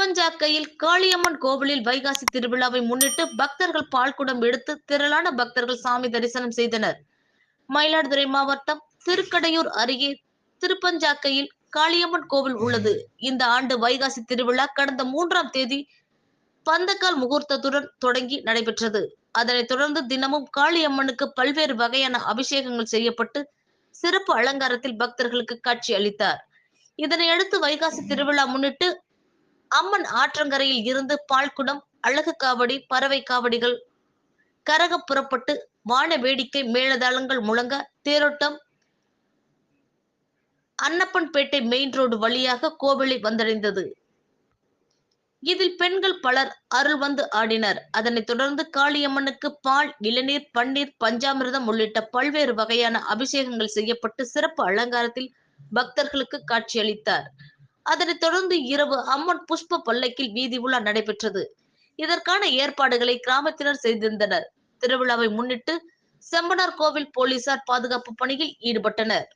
திருப்பஞ்சாக்கையில் காளியம்மன் கோவிலில் வைகாசி திருவிழாவை முன்னிட்டு பக்தர்கள் பால்குடம் எடுத்து திரளான பக்தர்கள் சாமி தரிசனம் செய்தனர். மயிலாடுதுறை மாவட்டம் திருக்கடையூர் அருகே திருப்பஞ்சாக்கையில் காளியம்மன் கோவில் உள்ளது. இந்த ஆண்டு வைகாசி திருவிழா கடந்த 3ஆம் தேதி பந்தக்கால் முகூர்த்தத்துடன் தொடங்கி நடைபெற்றது. அதனைத் தொடர்ந்து தினமும் காளியம்மனுக்கு பல்வேறு வகையான அபிஷேகங்கள் செய்யப்பட்டு சிறப்பு அலங்காரத்தில் பக்தர்களுக்கு காட்சி அளித்தார். இதனையடுத்து வைகாசி திருவிழா முன்னிட்டு அம்மன் ஆற்றங்கரையில் இருந்து பால்குடம், அழகு காவடி, பறவை காவடிகள் கரக புறப்பட்டு வான வேடிக்கை மேளதாளங்கள் முழங்க தேரோட்டம் அன்னப்பன்பேட்டை மெயின் ரோடு வழியாக கோவிலை வந்தடைந்தது. இதில் பெண்கள் பலர் அருள் வந்து ஆடினர். அதனைத் தொடர்ந்து காளியம்மனுக்கு பால், இளநீர், பன்னீர், பஞ்சாமிர்தம் உள்ளிட்ட பல்வேறு வகையான அபிஷேகங்கள் செய்யப்பட்டு சிறப்பு அலங்காரத்தில் பக்தர்களுக்கு காட்சியளித்தார். அதனைத் தொடர்ந்து இரவு அம்மன் புஷ்ப பல்லக்கில் வீதி உலா நடைபெற்றது. இதற்கான ஏற்பாடுகளை கிராமத்தினர் செய்திருந்தனர். திருவிழாவை முன்னிட்டு செம்பனார் கோவில் போலீசார் பாதுகாப்பு பணியில் ஈடுபட்டனர்.